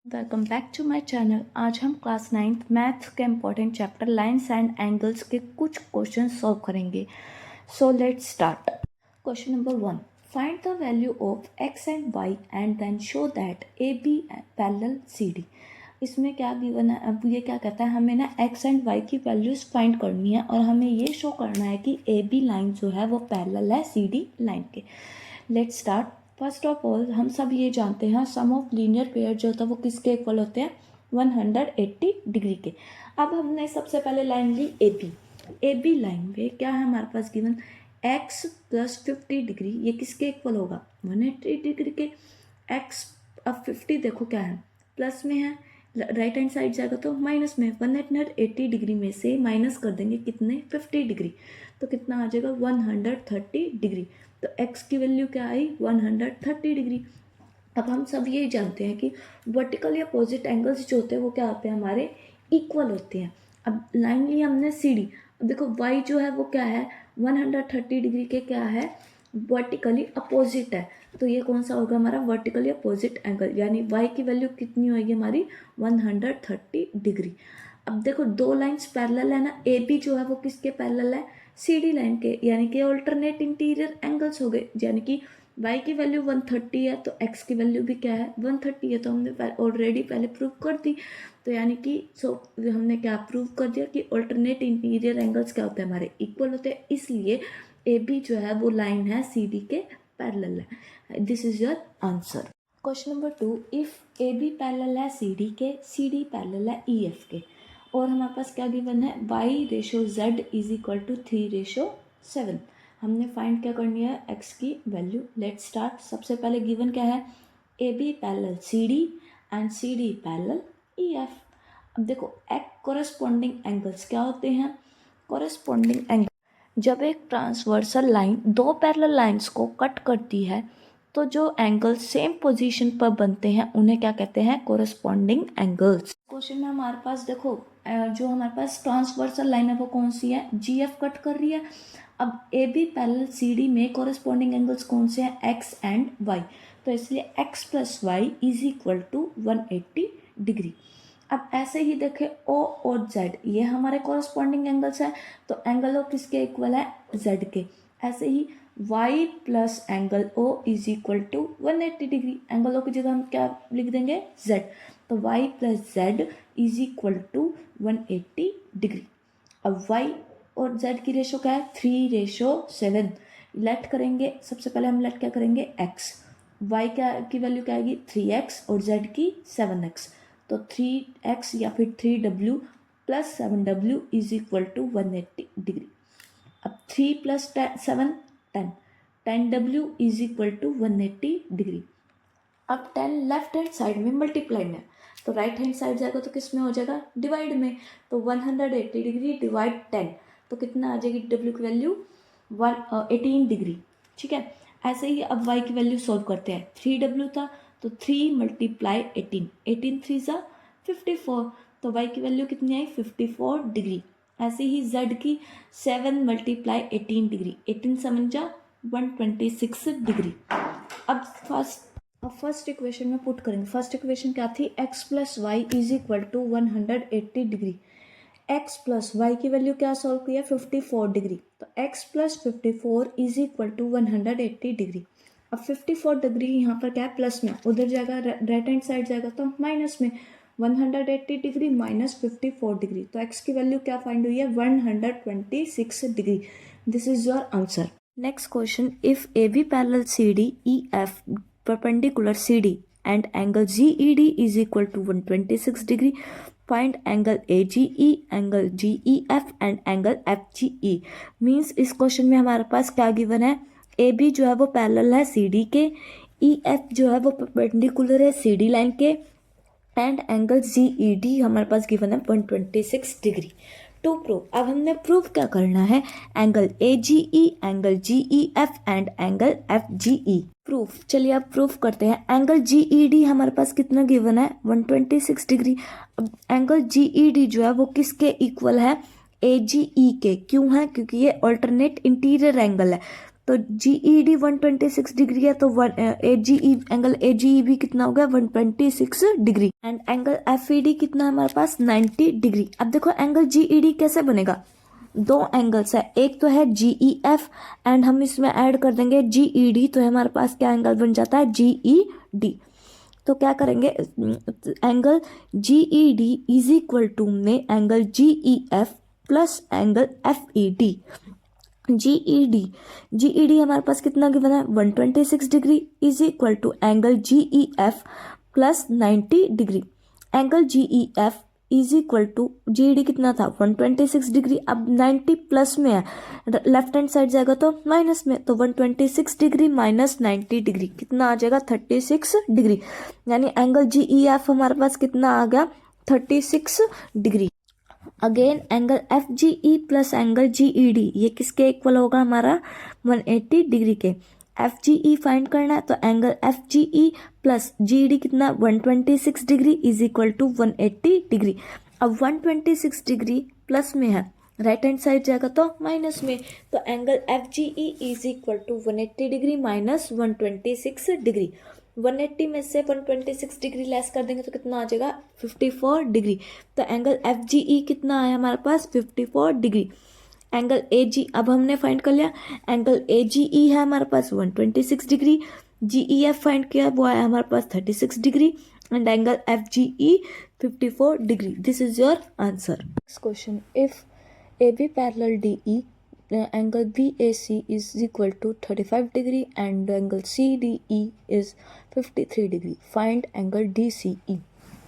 Welcome back to my channel. आज हम class 9th maths के important chapter lines and angles के कुछ क्वेश्चन सॉल्व करेंगे। So let's start. Question number 1, find the value of x and y and then show that A B parallel C D. इसमें क्या given है, अब ये क्या कहता है, हमें ना एक्स एंड वाई की वैल्यूज़ फाइंड करनी है और हमें ये शो करना है कि ए बी लाइन जो है वो पैरेलल है सी डी लाइन के। Let's start. First of all हम सब ये जानते हैं सम ऑफ लीनियर पेयर जो होता है वो किसके इक्वल होते हैं, 180 डिग्री के। अब हमने सबसे पहले लाइन ली ए बी लाइन पे क्या है हमारे पास गिवन, x प्लस 50 डिग्री, ये किसके इक्वल होगा, 180 डिग्री के। x अब 50 देखो क्या है, प्लस में है, राइट हैंड साइड जाएगा तो माइनस में। 180 डिग्री में से माइनस कर देंगे कितने, 50 डिग्री, तो कितना आ जाएगा 130 डिग्री। तो x की वैल्यू क्या आई, 130 डिग्री। अब हम सब ये जानते हैं कि वर्टिकल या अपोजिट एंगल्स जो होते हैं वो क्या होते हैं, हमारे इक्वल होते हैं। अब लाइन ली हमने सी डी, अब देखो y जो है वो क्या है, 130 डिग्री के क्या है, वर्टिकली अपोजिट है। तो ये कौन सा होगा हमारा वर्टिकली अपोजिट एंगल, यानी y की वैल्यू कितनी होगी हमारी 130 डिग्री। अब देखो दो लाइंस पैरेलल है ना, ए बी जो है वो किसके पैरेलल है, सी डी लाइन के, यानी कि ऑल्टरनेट इंटीरियर एंगल्स हो गए। यानी कि y की वैल्यू 130 है तो x की वैल्यू भी क्या है 130 है, तो हमने ऑलरेडी पहले प्रूव कर दी। तो यानी कि हमने क्या प्रूव कर दिया कि ऑल्टरनेट इंटीरियर एंगल्स क्या होते हैं, हमारे इक्वल होते हैं। इसलिए ए बी जो है वो लाइन है सी डी के पैरेलल है। This is your answer. Question number 2, if A B parallel है सी डी पैरेलल है ई एफ के, और हमारे पास क्या गिवन है, y/z इज इक्वल टू 3/7। हमने फाइंड क्या करनी है, x की वैल्यू। Let's start. सबसे पहले गिवन क्या है, A B parallel C D and C D parallel E F. अब देखो कोरेस्पॉन्डिंग एंगल्स क्या होते हैं, कोरेस्पॉन्डिंग एंगल जब एक ट्रांसवर्सल लाइन दो पैरेलल लाइंस को कट करती है तो जो एंगल सेम पोजीशन पर बनते हैं उन्हें क्या कहते हैं, कोरेस्पॉन्डिंग एंगल्स। क्वेश्चन में हमारे पास देखो जो हमारे पास ट्रांसवर्सल लाइन है वो कौन सी है, जी एफ कट कर रही है। अब A B parallel C D में कोरेस्पॉन्डिंग एंगल्स कौन से हैं, एक्स एंड वाई, तो इसलिए x plus y is equal to 180 degree. अब ऐसे ही देखें ओ और जेड, ये हमारे कोरेस्पॉन्डिंग एंगल्स हैं, तो एंगल ओ किसके इक्वल है, जेड के। ऐसे ही y plus angle O is equal to 180 degree, angle O की जगह हम क्या लिख देंगे, z, तो y plus z is equal to 180 degree. अब y और z की रेशो क्या है, 3/7। लेट करेंगे, सबसे पहले हम लेट क्या करेंगे, x, y क्या की वैल्यू क्या आएगी 3x और z की 7x, तो 3x या फिर 3w plus 7w is equal to 180 degree. अब 3 plus 7 10, 10w is equal to 180 degree. अब 10 लेफ्ट हैंड साइड में मल्टीप्लाई में, तो राइट हैंड साइड जाएगा तो किस में हो जाएगा, डिवाइड में, तो 180 डिग्री डिवाइड 10, तो कितना आ जाएगी w की वैल्यू 18 डिग्री। ठीक है, ऐसे ही अब y की वैल्यू सॉल्व करते हैं। 3w था तो 3 मल्टीप्लाई 18, 18 3 सा 54, तो y की वैल्यू कितनी आई 54 डिग्री। ऐसे ही z की 7 मल्टीप्लाई 18 डिग्री, 18 7 जा 126 डिग्री। अब फर्स्ट इक्वेशन में पुट करेंगे। फर्स्ट इक्वेशन क्या थी, x plus y is equal to 180 degree. x plus y की वैल्यू क्या सॉल्व किया, 54 डिग्री, तो x plus 54 is equal to 180 degree. अब 54 डिग्री यहाँ पर क्या है, प्लस में, उधर जाएगा राइट हैंड साइड जाएगा तो माइनस में, 180 डिग्री माइनस 54 डिग्री, तो x की वैल्यू क्या फाइंड हुई है, 126 degree. This is your answer. Next question, if A B parallel C D E F perpendicular C D and angle G E D is equal to 126 degree, find angle A G E, angle G E F and angle F G E. Means इस question में हमारे पास क्या given है, A B जो है वो parallel है C D के, ई एफ जो है वो परपेंडिकुलर है सी डी लाइन के, and angle G E D हमारे पास गिवन है 126 डिग्री। टू प्रूव, अब हमने प्रूव क्या करना है, angle A G E, angle G E F and angle F G E. Proof, चलिए अब प्रूफ करते हैं। एंगल जी ई डी हमारे पास कितना गिवन है, 126 डिग्री। अब एंगल जी ई डी जो है वो किसके इक्वल है, ए जी ई के। क्यों है, क्योंकि ये ऑल्टरनेट इंटीरियर एंगल है, तो GED 126 डिग्री है, तो एंगल AGE कितना हो गया 126 डिग्री। एंड एंगल FED कितना है हमारे पास 90 डिग्री। अब देखो एंगल GED कैसे बनेगा, दो एंगल्स है, एक तो है GEF एंड हम इसमें ऐड कर देंगे GED, तो हमारे पास क्या एंगल बन जाता है GED। तो क्या करेंगे, angle GED is equal to में angle GEF plus angle FED। GED हमारे पास कितना गिवन है 126 degree is equal to angle GEF plus 90 degree. Angle GEF is equal to GED कितना था 126 डिग्री, अब 90 प्लस में है, लेफ्ट हैंड साइड जाएगा तो माइनस में, तो 126 डिग्री माइनस 90 डिग्री कितना आ जाएगा 36 डिग्री। यानी एंगल GEF हमारे पास कितना आ गया 36 degree. Again angle FGE plus angle GED ये किसके इक्वल होगा हमारा 180 डिग्री के। FGE फाइंड करना है, तो एंगल FGE प्लस GED कितना 126 degree is equal to 180 degree. अब 126 डिग्री प्लस में है, राइट हैंड साइड जाएगा तो माइनस में, तो angle FGE is equal to 180 degree minus 126 degree. 180 में से 126 डिग्री लेस कर देंगे तो कितना आ जाएगा 54 डिग्री। तो एंगल FGE कितना आया हमारे पास 54 डिग्री। एंगल AG अब हमने फाइंड कर लिया, एंगल AGE है हमारे पास 126 डिग्री, GEF फाइंड किया वो आया हमारे पास 36 degree and angle FGE 54 degree. This is your answer. Next question, if AB parallel DE angle BAC is equal to 35 degree and angle CDE is 53 degree. Find angle DCE.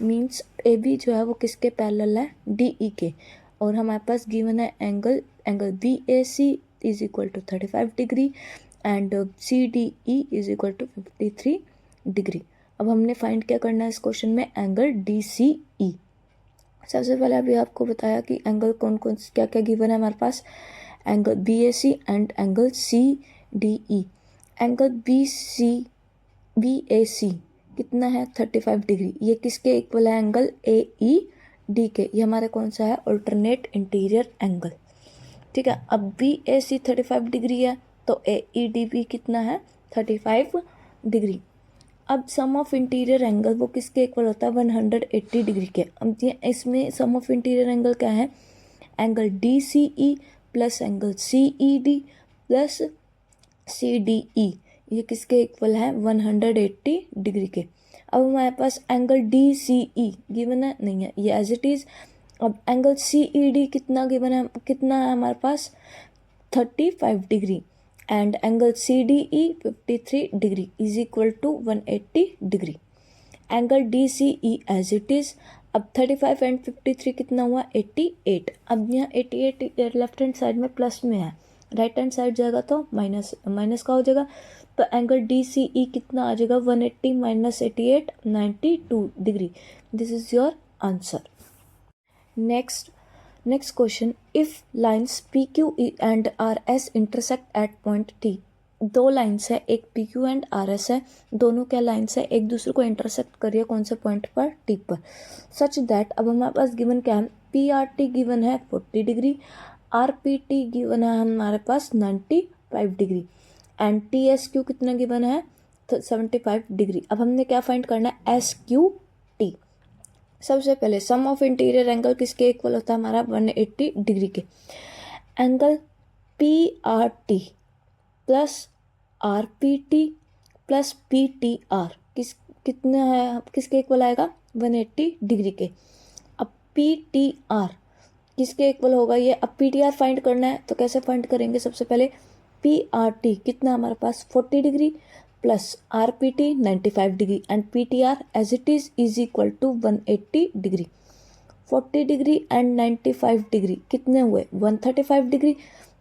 Means AB जो है वो किसके parallel है DE के, और हमारे पास given है angle BAC is equal to 35 degree and CDE is equal to 53 degree. अब हमने फाइंड क्या करना है इस क्वेश्चन में एंगल DCE। सबसे पहले अभी आपको बताया कि एंगल कौन कौन क्या क्या गिवन है हमारे पास, angle BAC and angle CDE। Angle BAC कितना है 35 डिग्री, ये किसके इक्वल है एंगल AED के, ये हमारे कौन सा है अल्टरनेट इंटीरियर एंगल। ठीक है, अब BAC 35 डिग्री है तो AED भी कितना है 35 डिग्री। अब सम ऑफ इंटीरियर एंगल वो किसके इक्वल होता है 180 डिग्री के। अब इसमें सम ऑफ इंटीरियर एंगल क्या है, angle DCE plus angle CED plus CDE, ये किसके इक्वल है 180 डिग्री के। अब हमारे पास एंगल DCE गिवन है नहीं है, ये एज इट इज़। अब एंगल CED कितना गिवन है, कितना है हमारे पास 35 degree and angle CDE 53 degree is equal to 180 degree. Angle DCE as it is. अब 35 एंड 53 कितना हुआ 88। अब यहाँ 88 लेफ्ट हैंड साइड में प्लस में है, राइट हैंड साइड जाएगा तो माइनस माइनस का हो जाएगा, तो एंगल DCE कितना आ जाएगा 180 minus 88 92 degree. This is your answer. Next question, if lines PQ and RS intersect at point T। दो लाइन्स है, एक PQ एंड RS है, दोनों क्या लाइन्स है एक दूसरे को इंटरसेक्ट करिए कौन से पॉइंट पर T पर, सच दैट। अब हमारे पास गिवन क्या है, PRT गिवन है 40 डिग्री, RPT गिवन है हमारे पास 95 डिग्री एंड TSQ कितना गिवन है 75 डिग्री। अब हमने क्या फाइंड करना है SQT। सबसे पहले सम ऑफ इंटीरियर एंगल किसके इक्वल होता है हमारा 180 डिग्री के। Angle PRT plus RPT plus PTR कितना है किसके इक्वल आएगा 180 डिग्री के। अब PTR किसके इक्वल होगा ये, अब PTR फाइंड करना है तो कैसे फाइंड करेंगे, सबसे पहले PRT कितना हमारे पास 40 degree plus RPT 95 degree and PTR as it is equal to 180 degree. 40 degree and 95 degree कितने हुए 135 degree.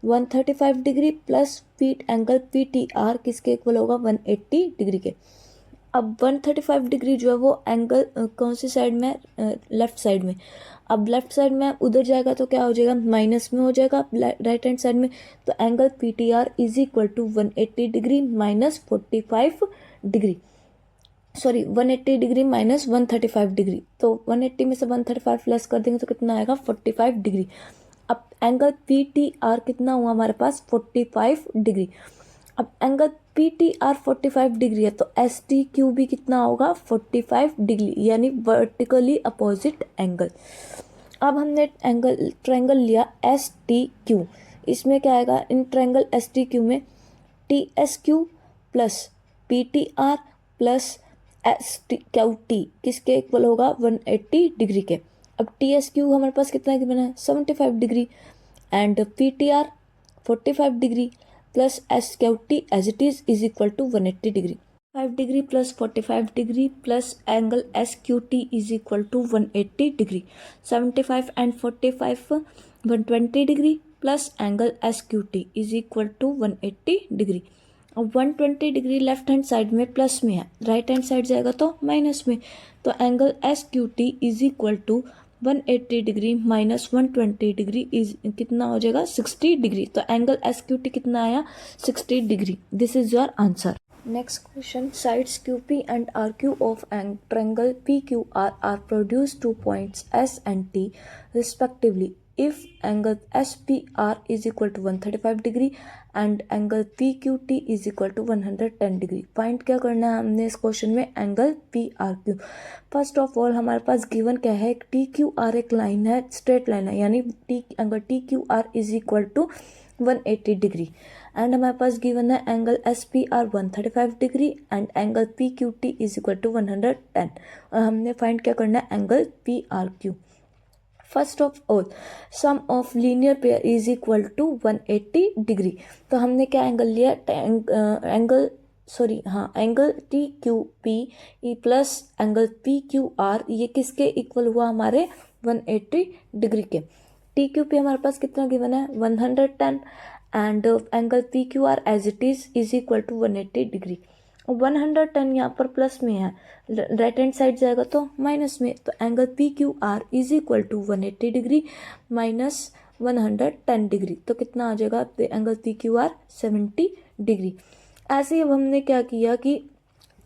135 degree plus angle PTR किसके इक्वल होगा 180 डिग्री के। अब 135 डिग्री जो है वो एंगल कौन सी साइड में, लेफ्ट साइड में। अब लेफ्ट साइड में उधर जाएगा तो क्या हो जाएगा माइनस में हो जाएगा राइट हैंड साइड में, तो angle PTR is equal to 180 degree minus 45 degree, sorry 180 degree minus 135 degree, तो 180 में से 135 प्लस कर देंगे तो कितना आएगा 45 डिग्री। अब एंगल PTR कितना हुआ हमारे पास 45 डिग्री। अब angle P T R 45 degree है तो एस टी क्यू भी कितना होगा 45 डिग्री, यानी वर्टिकली अपोजिट एंगल। अब हमने ट्रायंगल लिया एस टी क्यू, इसमें क्या आएगा, in triangle S T Q में T S Q plus P T R plus S T Q T किसके इक्वल होगा 180 डिग्री के। अब टी एस क्यू हमारे पास कितना बना है 75 degree and P T R 45 degree plus S Q T as it is equal to 180 degree. 5 degree plus 45 degree plus angle S Q T is equal to 180 degree. 75 and 45 120 degree plus angle S Q T is equal to 180 degree. अब 120 degree left hand side में plus में है, right hand side जाएगा तो minus में, तो angle S Q T is equal to 180 degree minus 120 degree is कितना हो जाएगा 60 डिग्री। तो एंगल एस क्यू टी कितना आया 60 degree. This is your answer. Next question, sides QP and RQ of triangle PQR are produced 2 points S and T respectively if angle SPR is equal to 135 degree and angle PQT is equal to 110 degree. Find क्या करना है हमने इस question में angle PRQ। First of all हमारे पास given क्या है, TQR एक लाइन है, स्ट्रेट लाइन है, यानी angle TQR is equal to 180 degree and हमारे पास गिवन है angle S P R 135 degree and angle P Q T is equal to 110 और हमने फाइंड क्या करना है angle P R Q. First of all sum of linear pair is equal to 180 degree. तो हमने क्या एंगल लिया angle T Q P plus angle P Q R, ये किसके इक्वल हुआ हमारे 180 डिग्री के। टी क्यू पी हमारे पास कितना गिवन है 110 and angle P Q R as it is equal to 180 degree. 110 यहाँ पर प्लस में है, राइट हैंड साइड जाएगा तो माइनस में, तो angle P Q R is equal to 180 degree minus 110 degree, तो कितना आ जाएगा angle P Q R 70 degree. ऐसे ही अब हमने क्या किया कि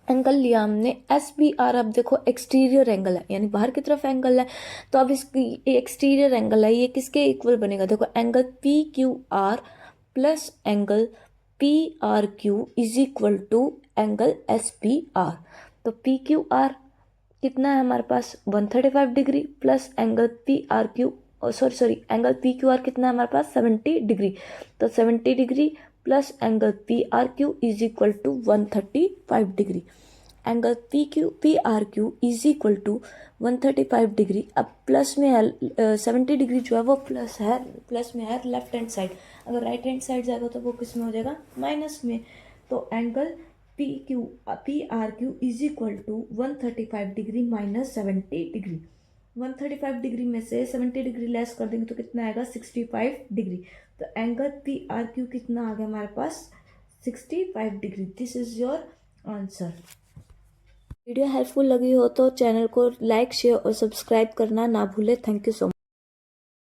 एंगल लिया हमने एस बी आर। अब देखो एक्सटीरियर एंगल है, यानी बाहर की तरफ एंगल है, तो अब इसकी एक्सटीरियर एंगल है, ये किसके इक्वल बनेगा, देखो angle P Q R plus angle P R Q is equal to angle S P R. तो पी क्यू आर कितना है हमारे पास 135 degree plus angle P R Q angle P Q R कितना है हमारे पास 70 डिग्री, तो 70 degree plus angle P R Q is equal to 135 degree. Angle P R Q is equal to 135 degree. अब प्लस में है 70 डिग्री जो है वो प्लस में है लेफ्ट हैंड साइड, अगर राइट हैंड साइड जाएगा तो वो किस में हो जाएगा माइनस में। तो angle P R Q is equal to 135 degree minus 70 degree. 135 degree में से 70 डिग्री लेस कर देंगे तो कितना आएगा 65 डिग्री। तो एंगल पी आर क्यू कितना आ गया हमारे पास 65 degree. This is your answer. Video helpful लगी हो तो चैनल को लाइक शेयर और सब्सक्राइब करना ना भूले। Thank you so much.